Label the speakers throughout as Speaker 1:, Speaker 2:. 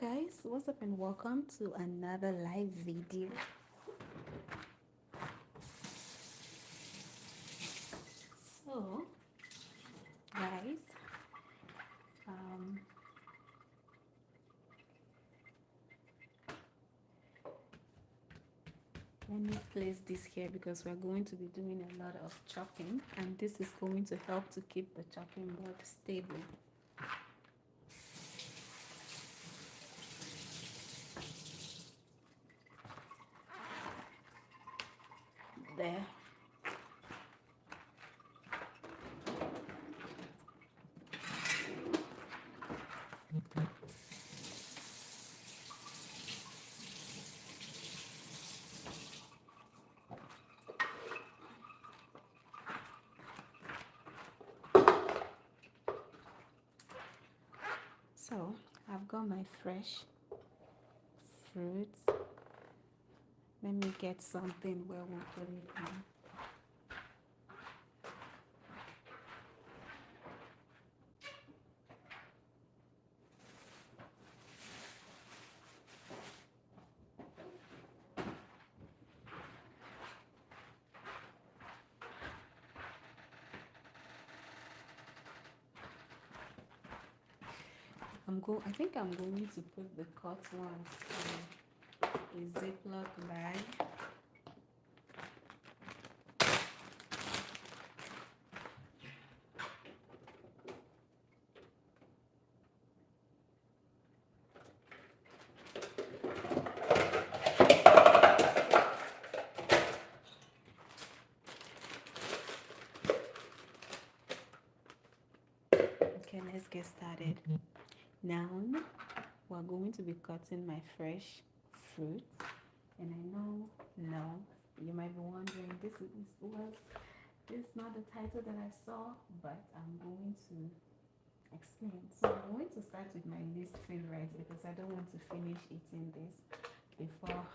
Speaker 1: Guys, what's up and welcome to another live video. So guys, um let me place this here because we're going to be doing a lot of chopping, and this is going to help to keep the chopping board stable. There. So I've got my fresh fruits. Let me get something where we'll put it on. I think I'm going to put the cut ones in a Ziploc bag. Okay, let's get started. Now we're going to be cutting my fresh fruit, and I know you might be wondering, this is not the title that I saw, but I'm going to explain. So I'm going to start with my least favorite because I don't want to finish eating this before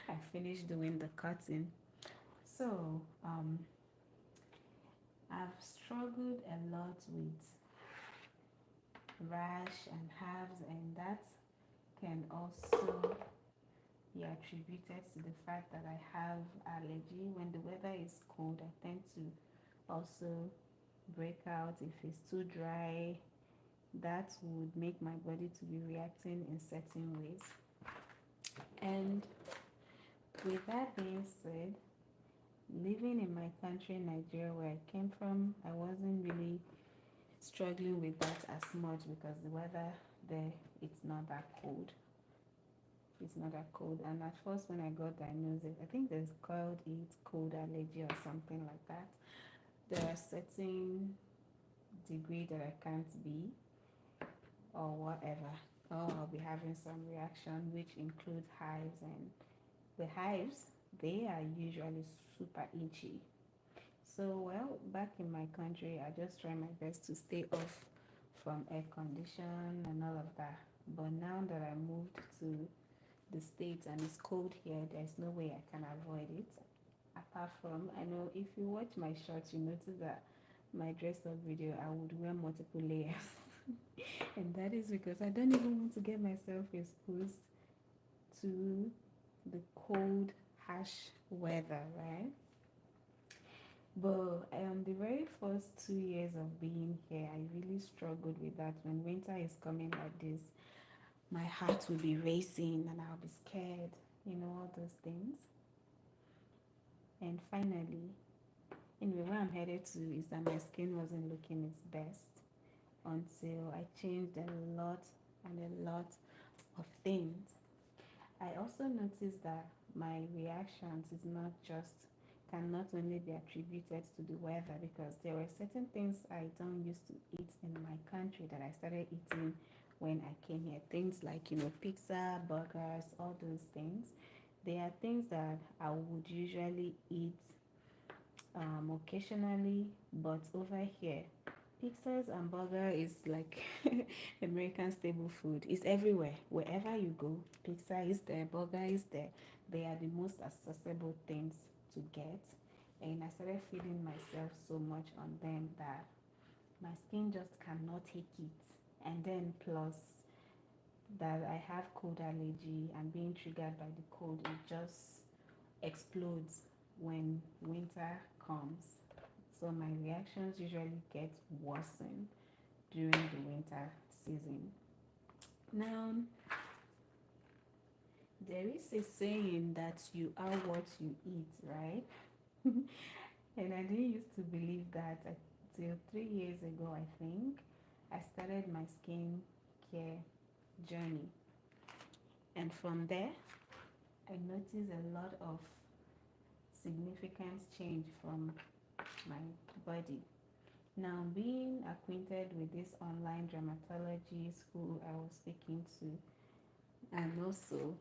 Speaker 1: I finish doing the cutting. So I've struggled a lot with rash and hives, and that can also be attributed to the fact that I have allergy. When the weather is cold, I tend to also break out. If it's too dry, that would make my body to be reacting in certain ways. And with that being said, living in my country, Nigeria, where I came from, I wasn't really struggling with that as much because the weather there, it's not that cold. And at first when I got diagnosed, I think there's called it cold allergy or something like that. There are certain degree that I can't be or whatever, or I'll be having some reaction, which includes hives. And the hives, they are usually super itchy. So, well, back in my country, I just try my best to stay off from air condition and all of that. But now that I moved to the States and it's cold here, there's no way I can avoid it. Apart from, I know if you watch my shorts, you notice that my dress up video, I would wear multiple layers. And that is because I don't even want to get myself exposed to the cold, harsh weather, right? But the very first 2 years of being here, I really struggled with that. When winter is coming like this, my heart will be racing and I'll be scared, all those things. And finally, anyway, where I'm headed to is that my skin wasn't looking its best until I changed a lot of things. I also noticed that my reactions is not just can not only be attributed to the weather, because there were certain things I don't used to eat in my country that I started eating when I came here. Things like, pizza, burgers, all those things. They are things that I would usually eat occasionally, but over here, pizzas and burger is like American staple food. It's everywhere. Wherever you go, pizza is there, burger is there. They are the most accessible things to get. And I started feeding myself so much on them that my skin just cannot take it. And then plus that I have cold allergy and being triggered by the cold, it just explodes when winter comes. So my reactions usually get worsened during the winter season. Now, there is a saying that you are what you eat, right? And I didn't used to believe that until 3 years ago, I think. I started my skin care journey. And from there, I noticed a lot of significant change from my body. Now, being acquainted with this online dermatology school I was speaking to, and also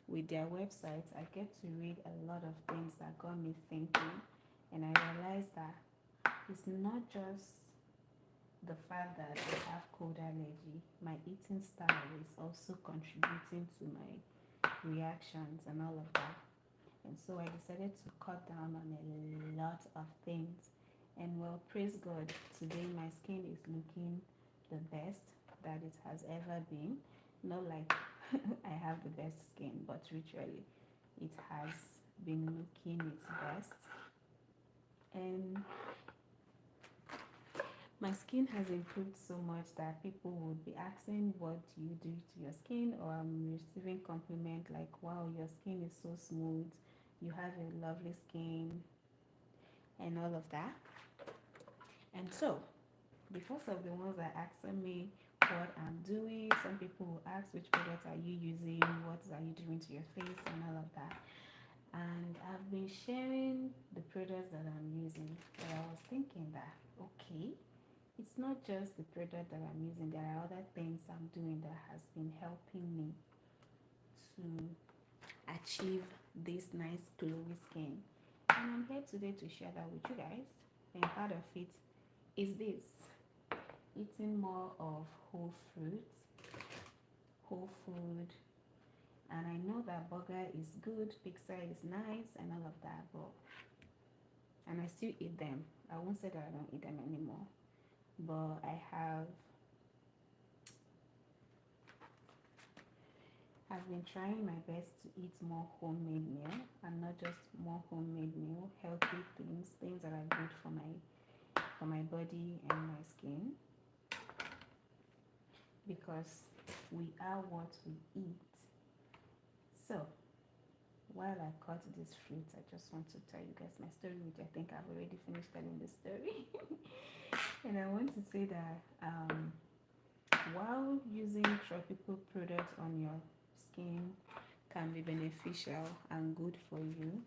Speaker 1: with their websites, I get to read a lot of things that got me thinking, and I realized that it's not just the fact that I have cold allergy, my eating style is also contributing to my reactions and all of that. And so I decided to cut down on a lot of things. And well, praise God, today my skin is looking the best that it has ever been. Not like I have the best skin, but literally it has been looking its best. And my skin has improved so much that people would be asking what do you do to your skin, or I'm receiving compliment like, wow, your skin is so smooth, you have a lovely skin, and all of that. And so because of the ones that asking me what I'm doing, some people will ask which product are you using, what are you doing to your face, and all of that. And I've been sharing the products that I'm using, but I was thinking that okay, it's not just the product that I'm using, there are other things I'm doing that has been helping me to achieve this nice glowy skin. And I'm here today to share that with you guys. And part of it is this: eating more of whole fruits, whole food. And I know that burger is good, pizza is nice, and all of that, but and I still eat them. I won't say that I don't eat them anymore, but I've been trying my best to eat more homemade meal, and not just more homemade meal, healthy things that are good for my body and my skin, because we are what we eat. So while I cut this fruit, I just want to tell you guys my story, which I think I've already finished telling the story. And I want to say that while using tropical products on your skin can be beneficial and good for you,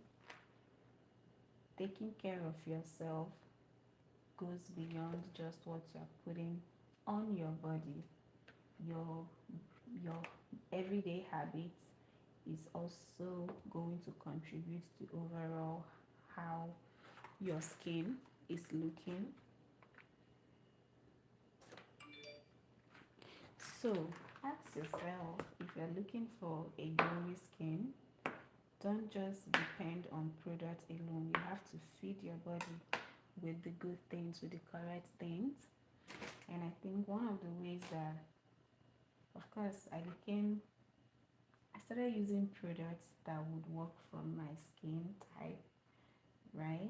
Speaker 1: taking care of yourself goes beyond just what you're putting on your body. Your everyday habits is also going to contribute to overall how your skin is looking. So ask yourself, if you're looking for a glowy skin, don't just depend on products alone. You have to feed your body with the good things, with the correct things. And I think one of the ways that, of course, I started using products that would work for my skin type, right?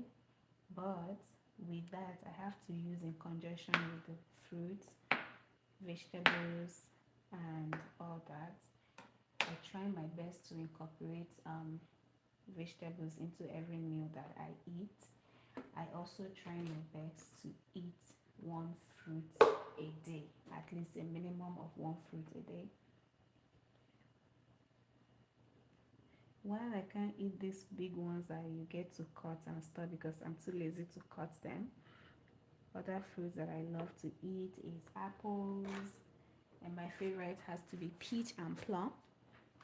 Speaker 1: But with that, I have to use in conjunction with the fruits, vegetables, and all that. I try my best to incorporate vegetables into every meal that I eat. I also try my best to eat one fruit a day, at least a minimum of one fruit a day. While I can't eat these big ones that you get to cut and stuff because I'm too lazy to cut them, other fruits that I love to eat is apples, and my favorite has to be peach and plum.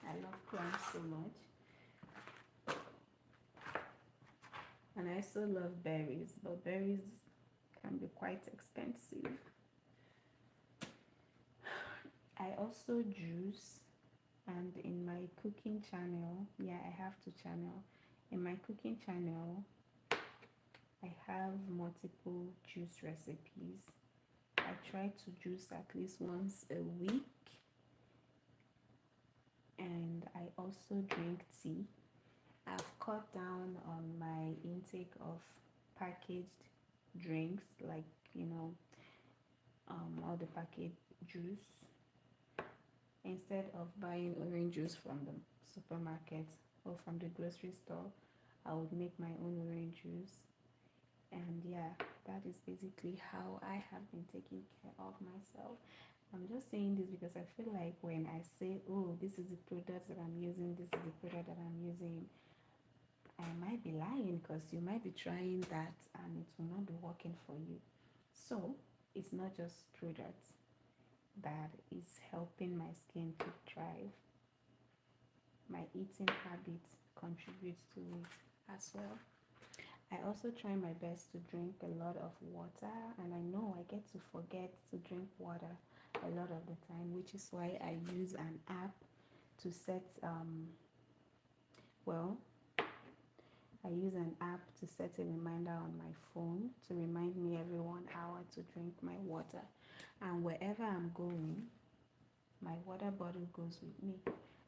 Speaker 1: I love plums so much. And I also love berries, but berries can be quite expensive. I also juice, and in my cooking channel, yeah, I have two channel. In my cooking channel, I have multiple juice recipes. I try to juice at least once a week, also drink tea. I've cut down on my intake of packaged drinks, like, you know, all the packaged juice. Instead of buying orange juice from the supermarket or from the grocery store, I would make my own orange juice. And yeah, that is basically how I have been taking care of myself. I'm just saying this because I feel like when I say, oh, this is the product that I'm using, this is the product that I'm using, I might be lying because you might be trying that and it will not be working for you. So it's not just products that is helping my skin to thrive. My eating habits contribute to it as well. I also try my best to drink a lot of water, and I know I get to forget to drink water a lot of the time, which is why I use an app to set well I use an app to set a reminder on my phone to remind me every 1 hour to drink my water. And wherever I'm going, my water bottle goes with me.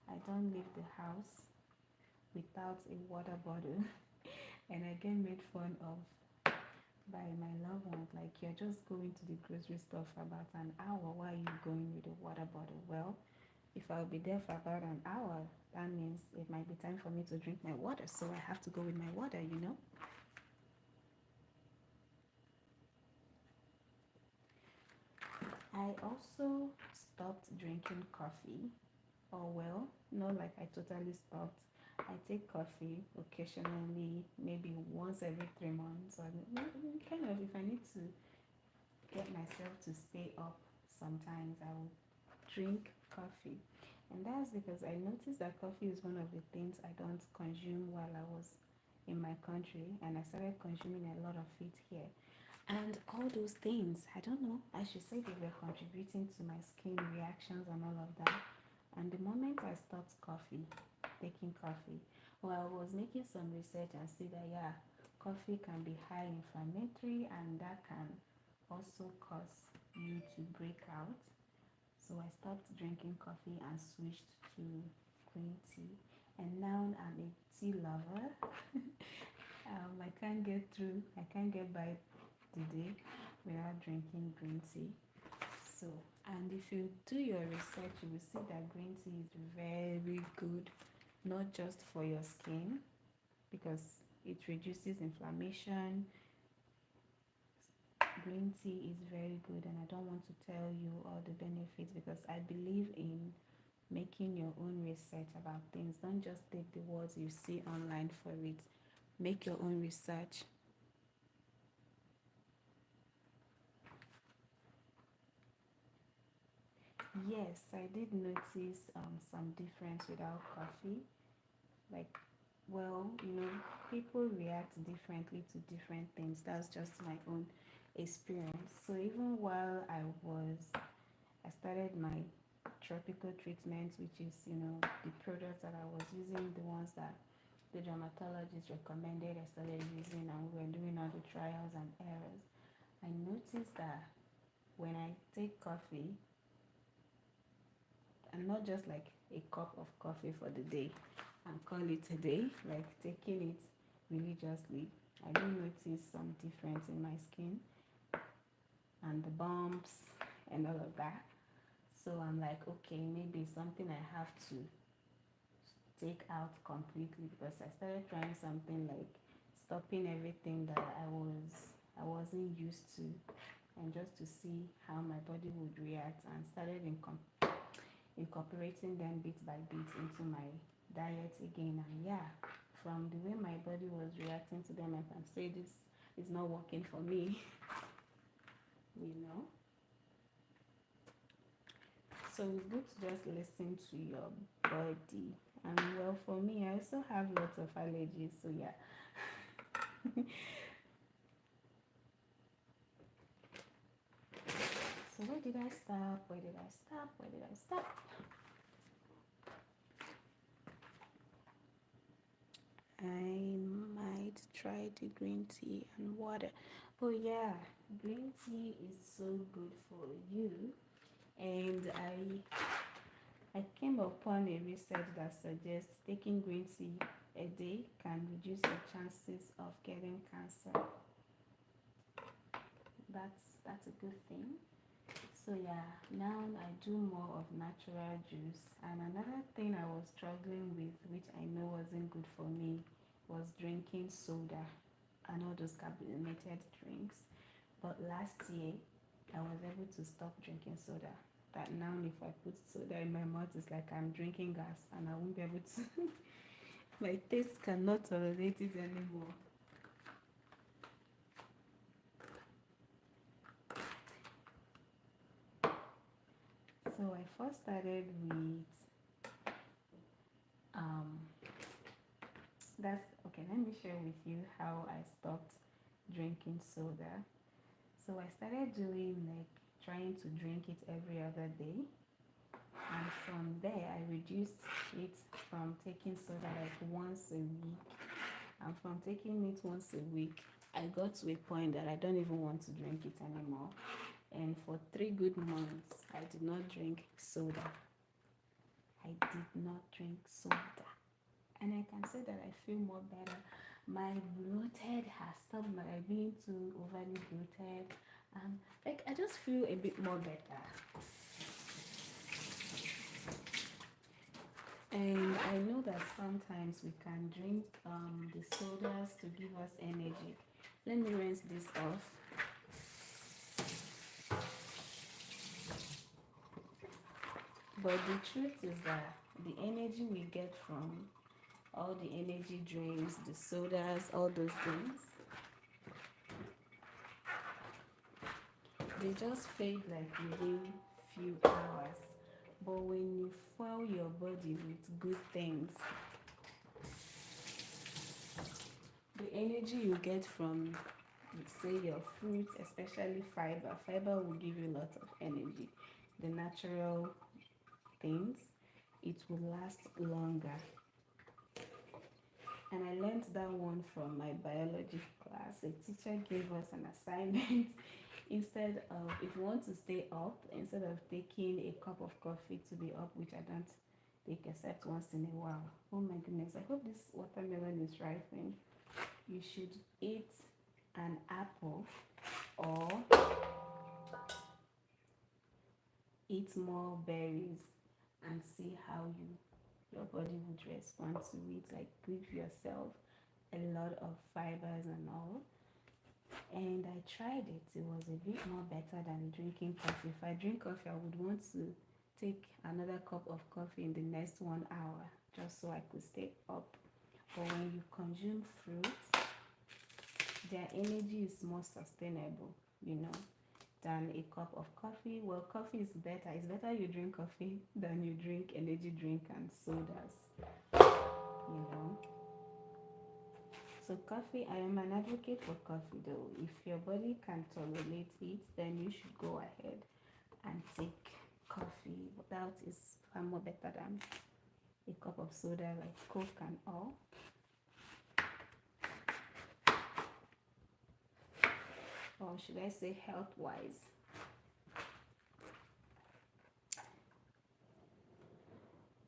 Speaker 1: I don't leave the house without a water bottle. And I get made fun of by my loved ones, like, you're just going to the grocery store for about an hour. Why are you going with a water bottle? Well, if I'll be there for about an hour, that means it might be time for me to drink my water. So I have to go with my water, you know. I also stopped drinking coffee. Oh, well, not like I totally stopped. I take coffee occasionally, maybe once every 3 months, or kind of if I need to get myself to stay up. Sometimes I will drink coffee, and that's because I noticed that coffee is one of the things I don't consume while I was in my country, and I started consuming a lot of it here. And all those things, I don't know, I should say they were contributing to my skin reactions and all of that. And the moment I stopped taking coffee, well, I was making some research and see that, yeah, coffee can be high inflammatory and that can also cause you to break out. So I stopped drinking coffee and switched to green tea. And now I'm a tea lover. I can't get by the day without drinking green tea. So, and if you do your research, you will see that green tea is very good, not just for your skin, because it reduces inflammation. Green tea is very good, and I don't want to tell you all the benefits because I believe in making your own research about things. Don't just take the words you see online for it. Make your own research. Yes, I did notice some difference without coffee. Like, well, people react differently to different things. That's just my own experience. So even while I started my tropical treatment, which is, the products that I was using, the ones that the dermatologist recommended, I started using, and we were doing all the trials and errors. I noticed that when I take coffee, and not just like a cup of coffee for the day and call it a day, like taking it religiously, I do notice some difference in my skin and the bumps and all of that. So I'm like, okay, maybe it's something I have to take out completely, because I started trying something like stopping everything that I wasn't used to, and just to see how my body would react, and started incorporating them bit by bit into my diet again. And yeah, from the way my body was reacting to them, I can say this is not working for me. you know so it's good to just listen to your body. And well, for me, I also have lots of allergies, so yeah. So where did I stop? I might try the green tea and water. Oh yeah, green tea is so good for you. And I came upon a research that suggests taking green tea a day can reduce your chances of getting cancer. That's a good thing. So yeah, now I do more of natural juice. And another thing I was struggling with, which I know wasn't good for me, was drinking soda and all those carbonated drinks. But last year, I was able to stop drinking soda. That now, if I put soda in my mouth, it's like I'm drinking gas, and I won't be able to. My taste cannot tolerate it anymore. So I first started with um, that's okay. Let me share with you how I stopped drinking soda. So I started doing like trying to drink it every other day, and from there I reduced it from taking soda like once a week, and from taking it once a week I got to a point that I don't even want to drink it anymore. And for 3 good months I did not drink soda. I did not drink soda, and I can say that I feel more better. My bloated has stopped my being too overly bloated. Like I just feel a bit more better. And I know that sometimes we can drink the sodas to give us energy. Let me rinse this off. But the truth is that the energy we get from all the energy drinks, the sodas, all those things, they just fade like within few hours. But when you fuel your body with good things, the energy you get from, say, your fruits, especially fiber will give you lots of energy. The natural things, it will last longer. And I learned that one from my biology class. A teacher gave us an assignment. Instead of, if you want to stay up, instead of taking a cup of coffee to be up, which I don't take except once in a while. Oh my goodness, I hope this watermelon is ripening. You should eat an apple or eat more berries and see how your body would respond to it. Like give yourself a lot of fibers and all. And I tried it. It was a bit more better than drinking coffee. If I drink coffee, I would want to take another cup of coffee in the next 1 hour just so I could stay up. But when you consume fruits, their energy is more sustainable, than a cup of coffee. Well, coffee is better. It's better you drink coffee than you drink energy drink and sodas, you know. So coffee, I am an advocate for coffee though. If your body can tolerate it, then you should go ahead and take coffee. That is far more better than a cup of soda like Coke and all. Or should I say health-wise?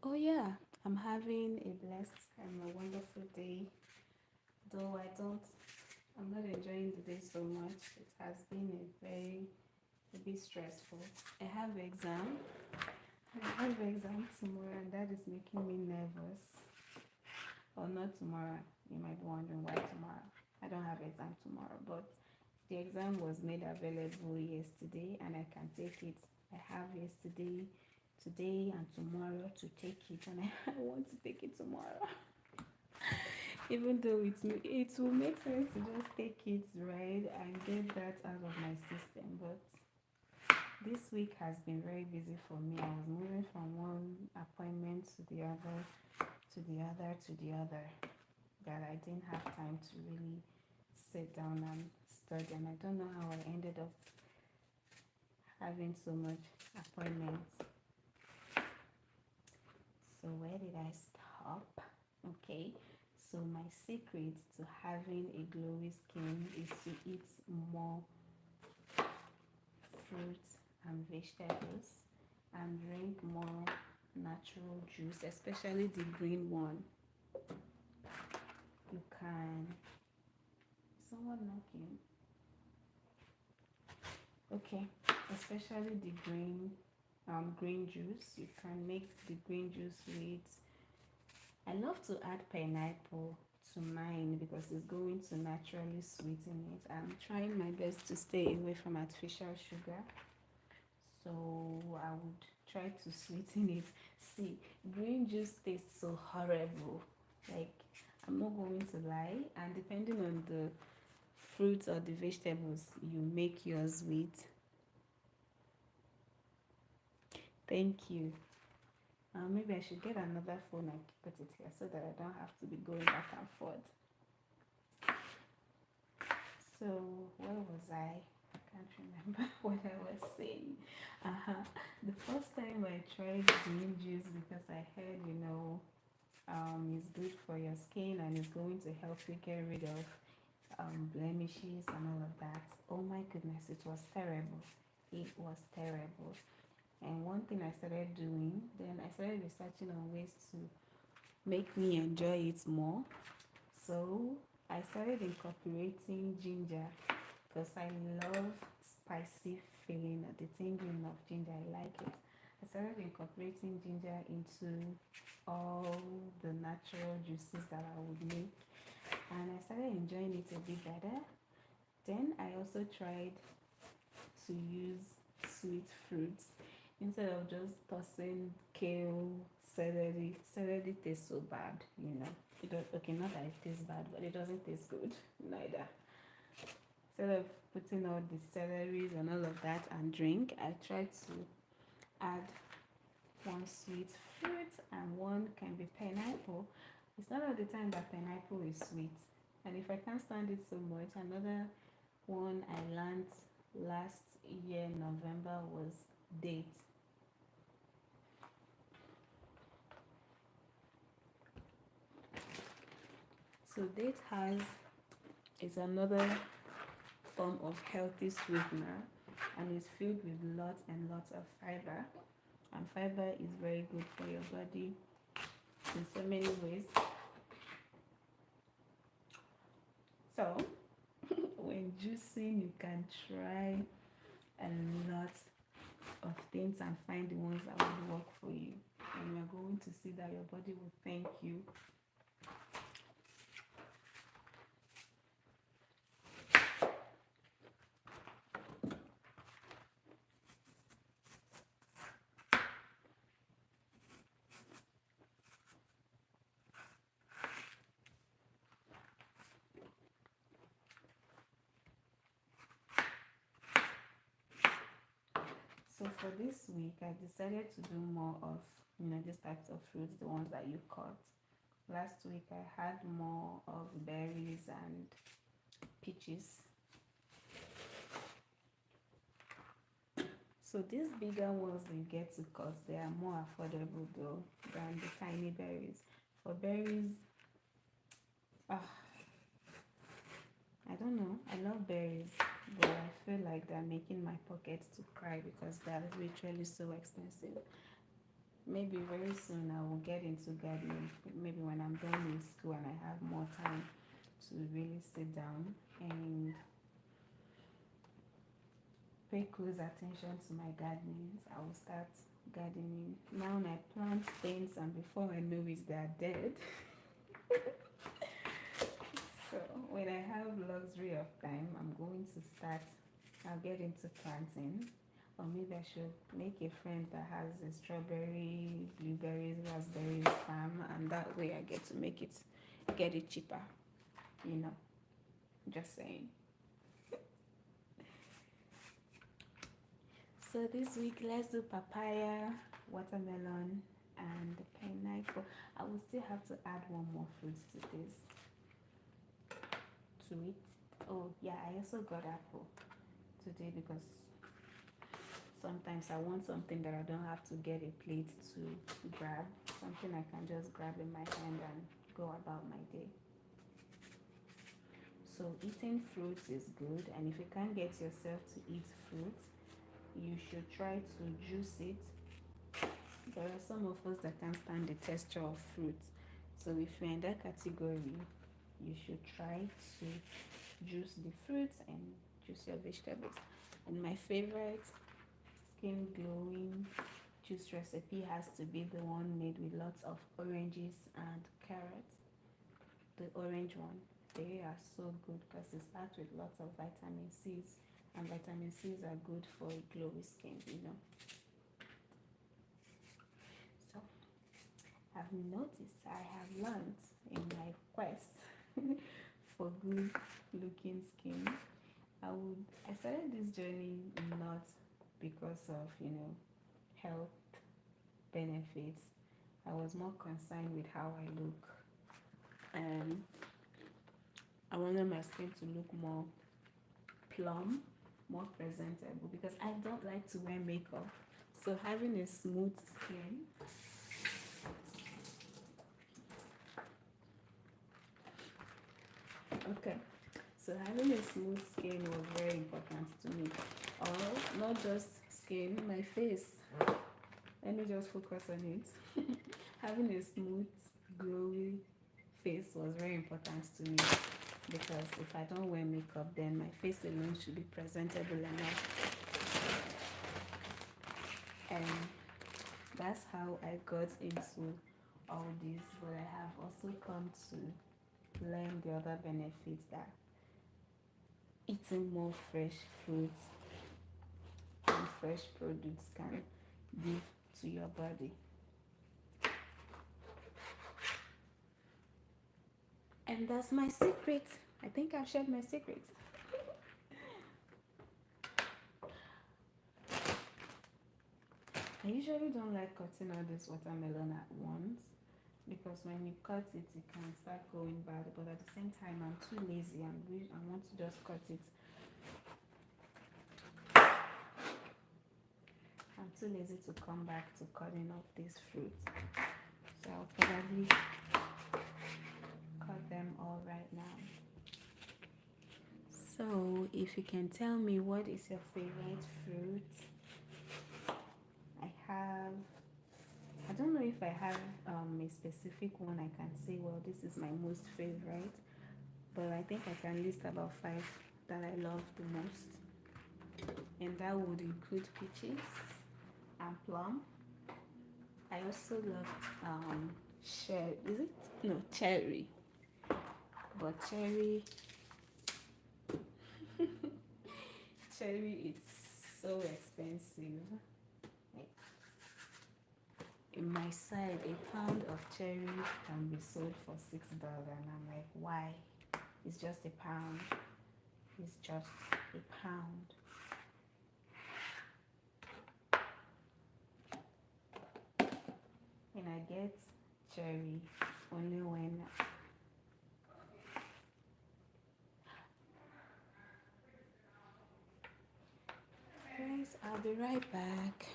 Speaker 1: Oh yeah, I'm having a blessed and a wonderful day. Though I'm not enjoying the day so much. It has been a bit stressful. I have exam. I have exam tomorrow, and that is making me nervous. Or not tomorrow. You might be wondering why tomorrow. I don't have exam tomorrow, but the exam was made available yesterday, and I can take it. I have yesterday, today, and tomorrow to take it, and I want to take it tomorrow. Even though it will make sense to just take it, right, and get that out of my system, but this week has been very busy for me. I was moving from one appointment to the other, to the other, to the other, that I didn't have time to really sit down and study, and I don't know how I ended up having so much appointments. So where did I stop? Okay, so my secret to having a glowy skin is to eat more fruits and vegetables and drink more natural juice, especially the green one. You can, someone knocking. Okay, especially the green juice. You can make the green juice with, I love to add pineapple to mine because it's going to naturally sweeten it. I'm trying my best to stay away from artificial sugar, so I would try to sweeten it. See, green juice tastes so horrible, like, I'm not going to lie. And depending on the fruits or the vegetables you make yours with. Thank you. Maybe I should get another phone and put it here so that I don't have to be going back and forth. So where was I? I can't remember what I was saying. The first time I tried green juice, because I heard, it's good for your skin and it's going to help you get rid of blemishes and all of that. Oh my goodness, it was terrible. It was terrible. And one thing I started doing, then I started researching on ways to make me enjoy it more. So I started incorporating ginger because I love spicy feeling, the tingling of ginger. I like it. I started incorporating ginger into all the natural juices that I would make, and I started enjoying it a bit better. Then I also tried to use sweet fruits instead of just tossing kale, celery. Celery tastes so bad, It does, okay, not that it tastes bad, but it doesn't taste good neither. Instead of putting all the celeries and all of that and drink, I tried to add one sweet fruit and one can be pineapple. It's not all the time that pineapple is sweet, and if I can't stand it so much, another one I learned last year November was date. So date is another form of healthy sweetener, and is filled with lots and lots of fiber. And fiber is very good for your body in so many ways. So when juicing, you can try a lot of things and find the ones that will work for you, and you're going to see that your body will thank you. So for this week, I decided to do more of, these types of fruits, the ones that you cut. Last week, I had more of berries and peaches. So these bigger ones you get to cut, they are more affordable though than the tiny berries. For berries, I don't know, I love berries, but I feel like they're making my pockets to cry because they're literally so expensive. Maybe very soon I will get into gardening. Maybe when I'm done with school and I have more time to really sit down and pay close attention to my gardenings, I will start gardening. Now I plant things and before I know it, they're dead. So when I have luxury of time, I'm going to start, I'll get into planting. Or maybe I should make a friend that has a strawberry, blueberries, raspberries farm, and that way I get to get it cheaper, just saying. So this week, let's do papaya, watermelon, and pineapple. I will still have to add one more fruit to it. Oh yeah, I also got apple today because sometimes I want something that I don't have to get a plate to grab, something I can just grab in my hand and go about my day. So eating fruits is good, and if you can't get yourself to eat fruit, you should try to juice it. There are some of us that can stand the texture of fruit. So if you're in that category, you should try to juice the fruits and juice your vegetables. And my favorite skin glowing juice recipe has to be the one made with lots of oranges and carrots. The orange one, they are so good because it's packed with lots of vitamin C's, and vitamin C's are good for glowy skin. So I've noticed, I have learned in my quest for good looking skin. I started this journey not because of health benefits. I was more concerned with how I look, and I wanted my skin to look more plump, more presentable, because I don't like to wear makeup. So having a smooth skin, okay. So having a smooth skin was very important to me. Or not just skin, my face. Let me just focus on it. Having a smooth, glowy face was very important to me, because if I don't wear makeup, then my face alone should be presentable enough. And that's how I got into all this. But I have also come to learn the other benefits that eating more fresh fruits and fresh produce can give to your body. And that's my secret. I think I've shared my secret. I usually don't like cutting all this watermelon at once, because when you cut it, it can start going bad. But at the same time, I'm too lazy and I want to just cut it. I'm too lazy to come back to cutting up this fruit. So I'll probably cut them all right now. So if you can tell me, what is your favorite fruit? I don't know if I have a specific one I can say, well, this is my most favorite, but I think I can list about 5 that I love the most, and that would include peaches and plum. I also love cherry. Is it? No, cherry. But cherry is so expensive. Like, in my side, a pound of cherry can be sold for $6, and I'm like, why? It's just a pound. It's just a pound. And I get cherry only when guys, I'll be right back.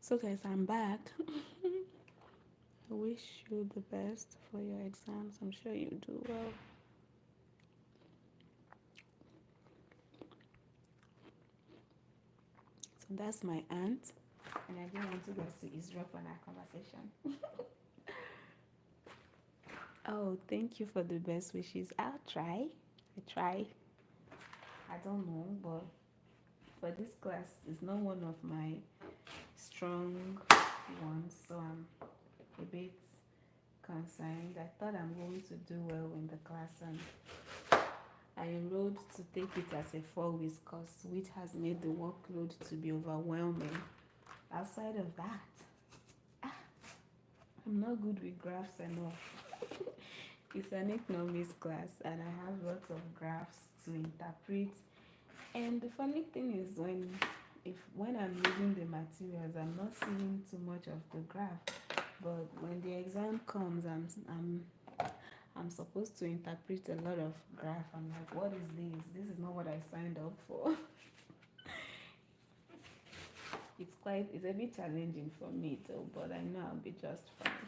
Speaker 1: So guys, I'm back. I wish you the best for your exams. I'm sure you do well. So that's my aunt, and I didn't want to guys to eavesdrop on our conversation. Oh, thank you for the best wishes. I'll try. I try. I don't know, but for this class, it's not one of my strong ones, so I'm a bit concerned. I thought I'm going to do well in the class, and I enrolled to take it as a 4 week course, which has made the workload to be overwhelming. Outside of that, I'm not good with graphs enough. It's an economics class, and I have lots of graphs to interpret. And the funny thing is, when I'm reading the materials, I'm not seeing too much of the graph. But when the exam comes, I'm supposed to interpret a lot of graph. I'm like, what is this? This is not what I signed up for. It's a bit challenging for me though, but I know I'll be just fine.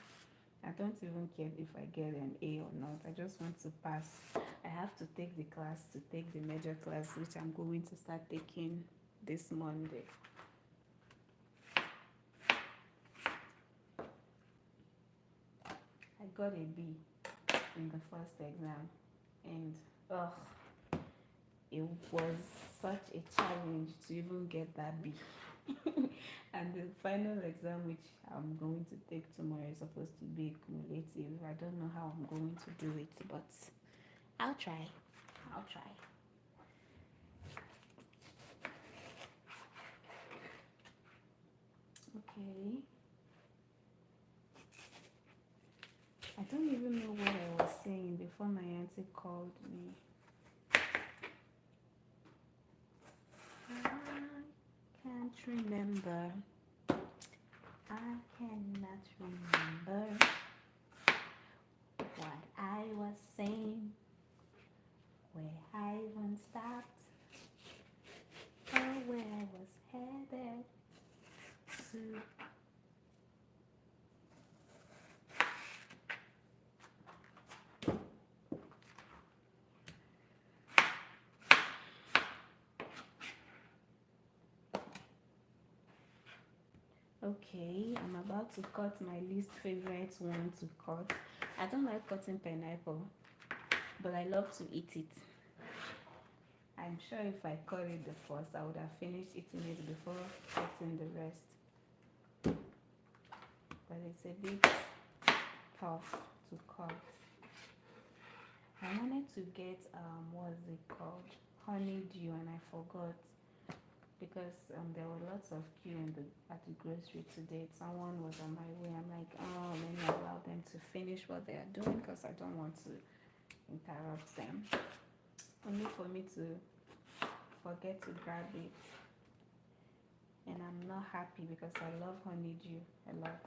Speaker 1: I don't even care if I get an A or not. I just want to pass. I have to take the class to take the major class, which I'm going to start taking this Monday. I got a B in the first exam, and it was such a challenge to even get that B. And the final exam, which I'm going to take tomorrow, is supposed to be cumulative. I don't know how I'm going to do it, but I'll try. Okay. I don't even know what I was saying before my auntie called me. I can't remember. I cannot remember what I was saying, where I even stopped, or where I was headed to. Okay, I'm about to cut my least favorite one to cut. I don't like cutting pineapple, but I love to eat it. I'm sure if I cut it the first, I would have finished eating it before cutting the rest. But it's a bit tough to cut. I wanted to get what's it called? Honeydew, and I forgot. Because there were lots of queue at the grocery today. Someone was on my way. I'm like, oh, let me allow them to finish what they are doing because I don't want to interrupt them. Only for me to forget to grab it. And I'm not happy because I love honeydew a lot.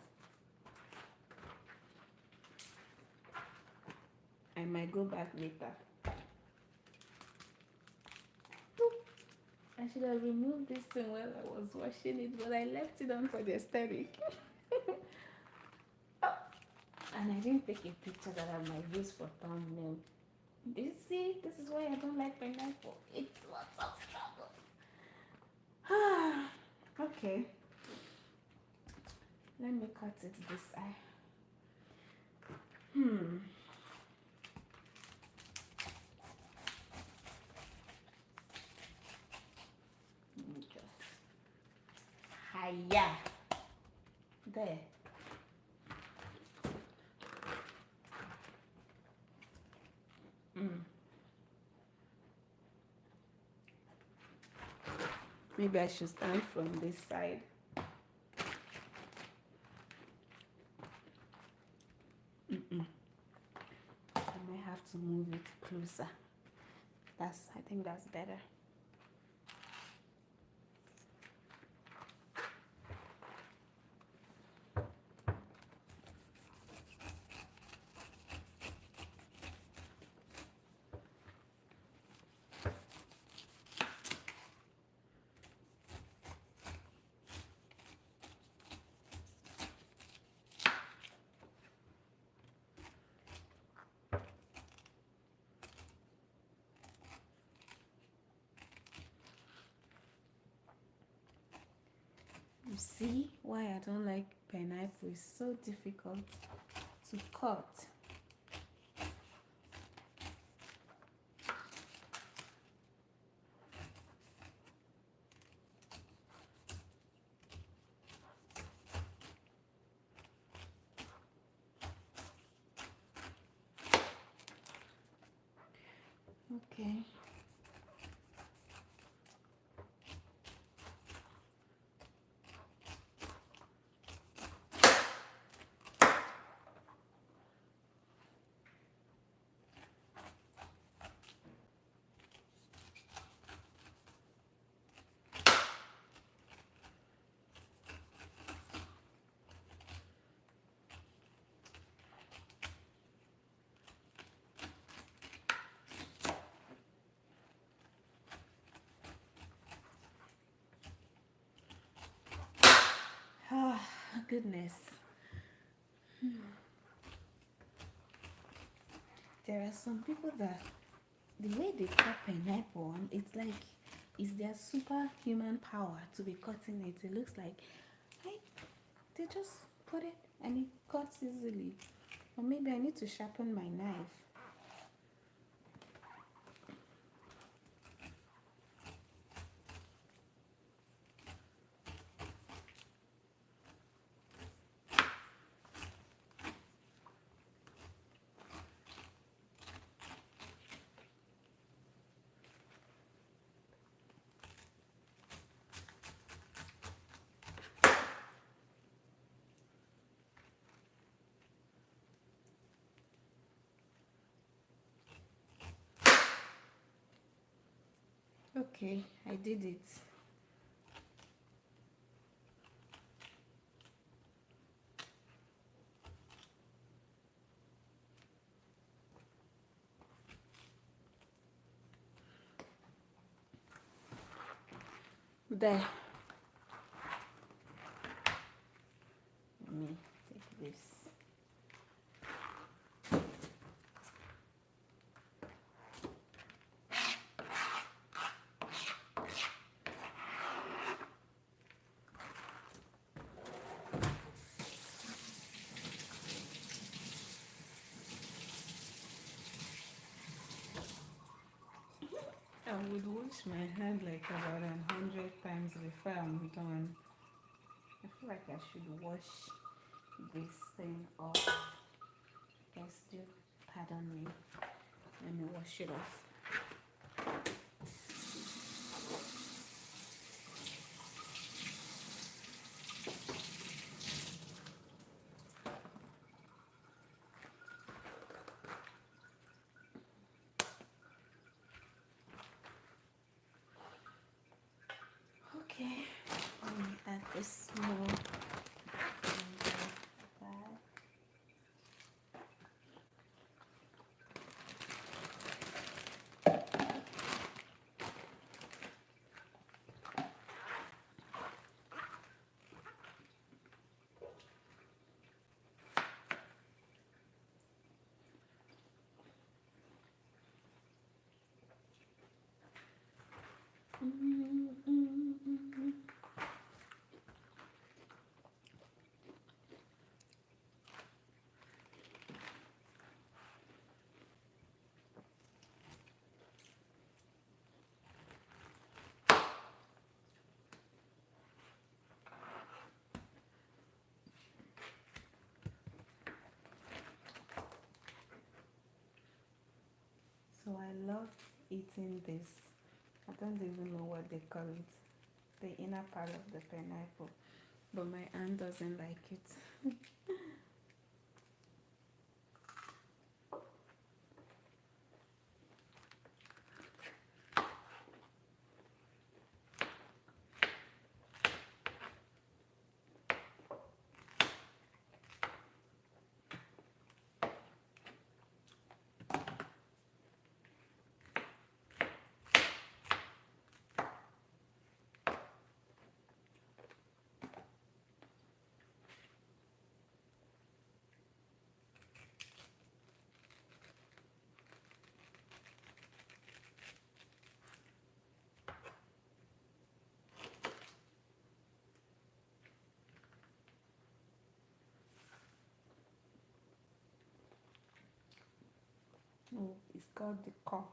Speaker 1: I might go back later. I should have removed this thing while I was washing it, but I left it on for the aesthetic. And I didn't take a picture that I might use for thumbnail. Do you see? This is why I don't like pineapple. It's lots of struggle. Okay. Let me cut it this side. Hiya. There. Maybe I should stand from this side. I might have to move it closer. I think that's better. see why I don't like pineapple. It's so difficult to cut. Okay. Oh, goodness. There are some people that the way they cut pineapple, it's like it's their superhuman power to be cutting it. It looks like they just put it and it cuts easily. Or maybe I need to sharpen my knife. Okay, I did it. There. Let me take this. I would wash my hand like about 100 times before I'm done. I feel like I should wash this thing off. Guys, do pardon me. Let me wash it off. Okay, let me add this small bag. So I love eating this. I don't even know what they call it. The inner part of the pineapple. But my aunt doesn't like it. Oh, it's called the core.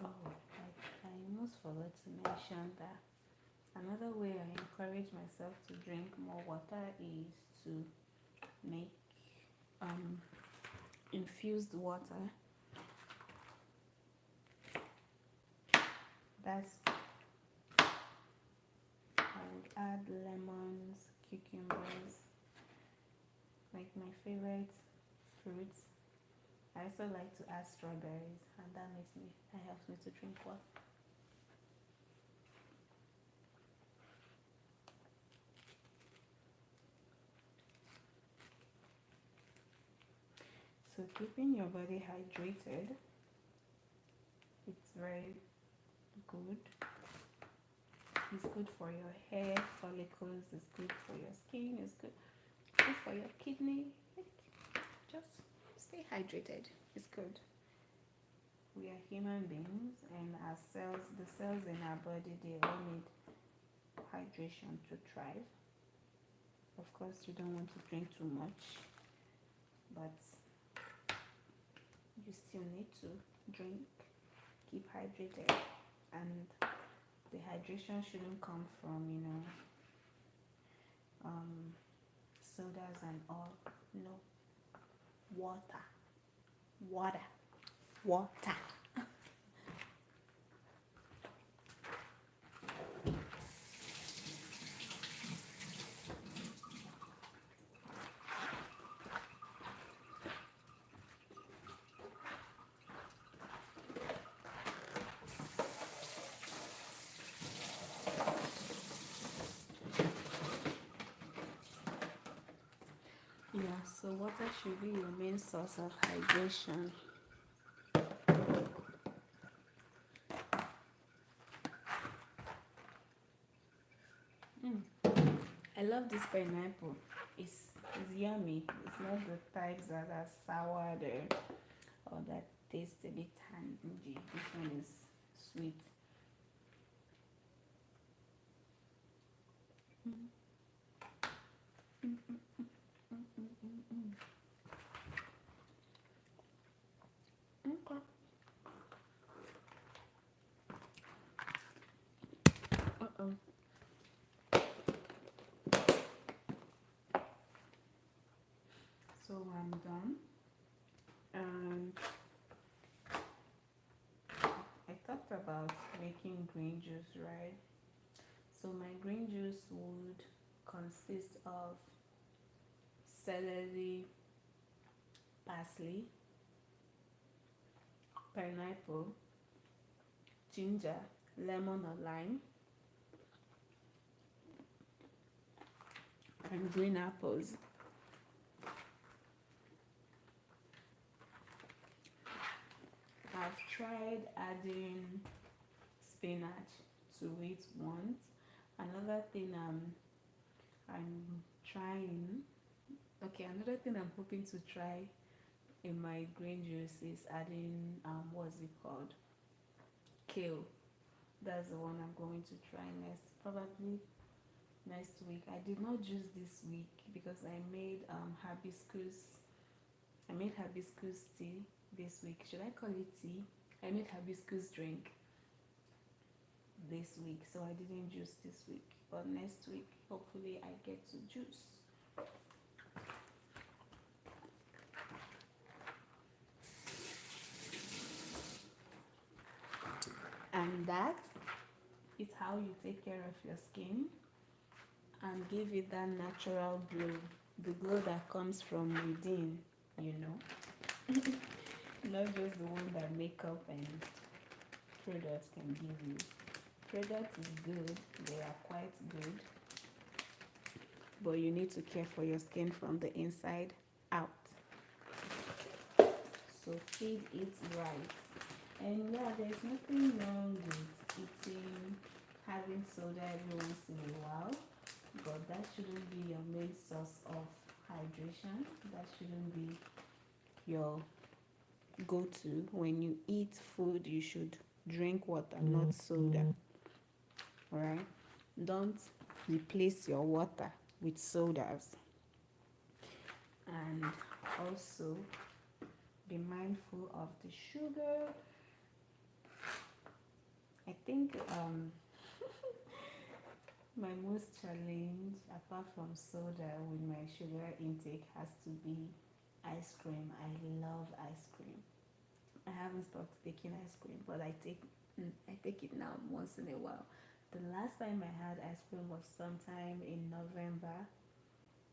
Speaker 1: Oh, I almost forgot to mention that another way I encourage myself to drink more water is to make um, infused water. That's I would add lemons, cucumbers, like my favorite fruits. I also like to add strawberries, and that helps me to drink water. So keeping your body hydrated, it's very good. It's good for your hair follicles, it's good for your skin, it's good for your kidney. Just stay hydrated. It's good. We are human beings, and our cells, the cells in our body, they all need hydration to thrive. Of course, you don't want to drink too much, but you still need to drink. Keep hydrated, and the hydration shouldn't come from sodas and all. No, water, water, water. Yeah, so water should be your main source of hydration. Mm. I love this pineapple. It's yummy. It's not the types that are sour or that taste a bit tangy. This one is sweet. Mm. Mm, mm, mm, mm, mm, mm. Okay. Uh-oh. So I'm done. And I talked about making green juice, right? So my green juice would consist of celery, parsley, pineapple, ginger, lemon or lime, and green apples. I've tried adding spinach to it once. Another thing I'm trying, okay, another thing I'm hoping to try in my green juice is adding what's it called? Kale. That's the one I'm going to try next, probably next week. I did not juice this week because I made hibiscus. I made hibiscus tea this week. Should I call it tea? I made hibiscus drink. this week, so I didn't juice this week. But next week, hopefully, I get to juice. And that is how you take care of your skin and give it that natural glow, the glow that comes from within, you know. Not just the one that makeup and products can give you. Product is good, they are quite good, but you need to care for your skin from the inside out. So feed it right. And yeah, there's nothing wrong with eating, having soda every once in a while, but that shouldn't be your main source of hydration. That shouldn't be your go-to. When you eat food, you should drink water, not soda. Alright? Don't replace your water with sodas. And also be mindful of the sugar. I think my most challenge, apart from soda, with my sugar intake has to be ice cream. I love ice cream. I haven't stopped taking ice cream, but I take it now once in a while. The last time I had ice cream was sometime in November.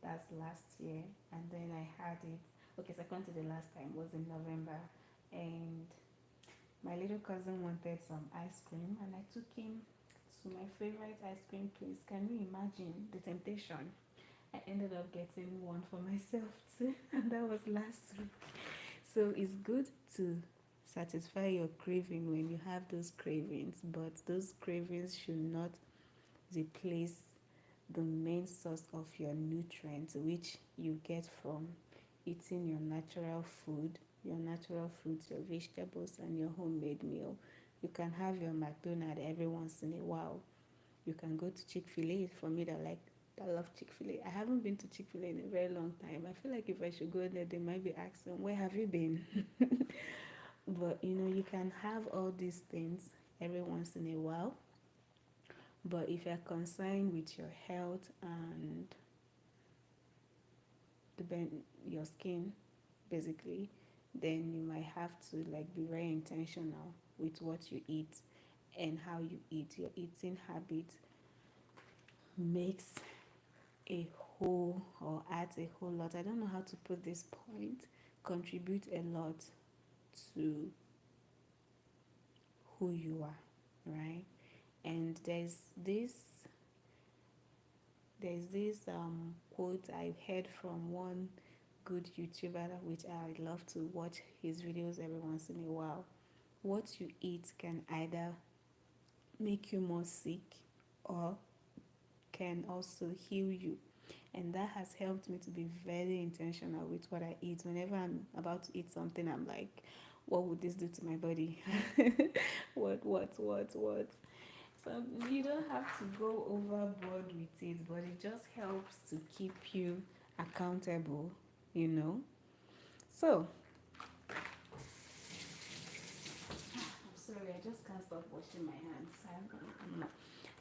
Speaker 1: That's last year, and then I had it. Okay, second to the last time was in November, and my little cousin wanted some ice cream, and I took him to my favorite ice cream place. Can you imagine the temptation? I ended up getting one for myself too, and that was last week. So it's good to satisfy your craving when you have those cravings, but those cravings should not replace the main source of your nutrients, which you get from eating your natural food, your natural fruits, your vegetables, and your homemade meal. You can have your McDonald's every once in a while. You can go to Chick-fil-A. For me, I love Chick-fil-A. I haven't been to Chick-fil-A in a very long time. I feel like if I should go there, they might be asking, "Where have you been?" But you can have all these things every once in a while. But if you're concerned with your health and your skin, basically, then you might have to be very intentional with what you eat and how you eat. Your eating habit makes a whole, or adds a whole lot. I don't know how to put this point. Contribute a lot to who you are, right? And there's this quote I heard from one good YouTuber, which I love to watch his videos every once in a while. What you eat can either make you more sick or can also heal you. And that has helped me to be very intentional with what I eat. Whenever I'm about to eat something, I'm like, what would this do to my body? What? So you don't have to go overboard with it, but it just helps to keep you accountable. So, I'm sorry, I just can't stop washing my hands.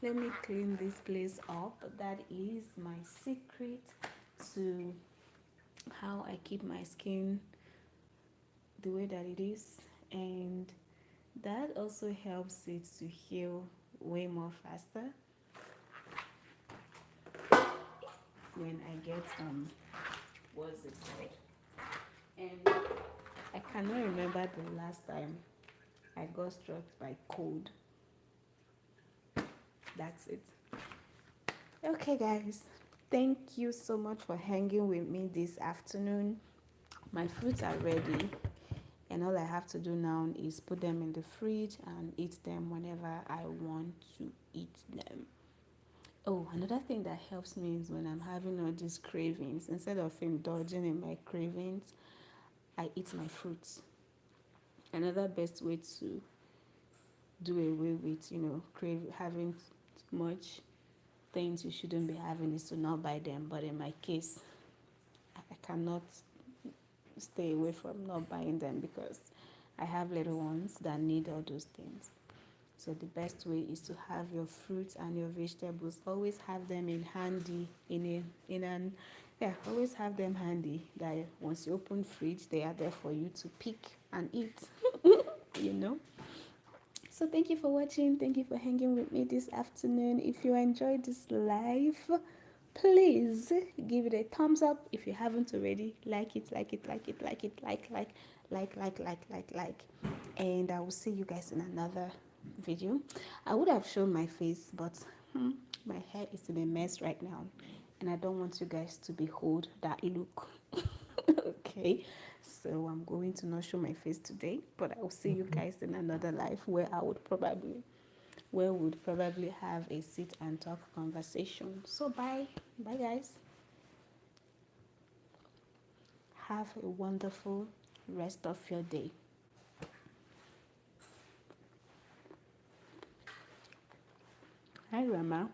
Speaker 1: Let me clean this place up. That is my secret to how I keep my skin the way that it is, and that also helps it to heal way more faster when I get what's it called? And I cannot remember the last time I got struck by cold. That's it. Okay, guys, thank you so much for hanging with me this afternoon. My fruits are ready, and all I have to do now is put them in the fridge and eat them whenever I want to eat them. Oh, another thing that helps me is when I'm having all these cravings, instead of indulging in my cravings, I eat my fruits. Another best way to do away with, having too much things you shouldn't be having is to not buy them. But in my case, I cannot stay away from not buying them because I have little ones that need all those things. So the best way is to have your fruits and your vegetables. Always have them in handy in an yeah, always have them handy. That once you open fridge, they are there for you to pick and eat. you know. So thank you for watching. Thank you for hanging with me this afternoon. If you enjoyed this live, please give it a thumbs up. If you haven't already, like it, like it, like it, like it, like. And I will see you guys in another video. I would have shown my face, but my hair is in a mess right now, and I don't want you guys to behold that look. Okay, so I'm going to not show my face today, but I will see you guys in another life where we'd probably have a sit and talk conversation. So bye guys. Have a wonderful rest of your day. Hi Rama.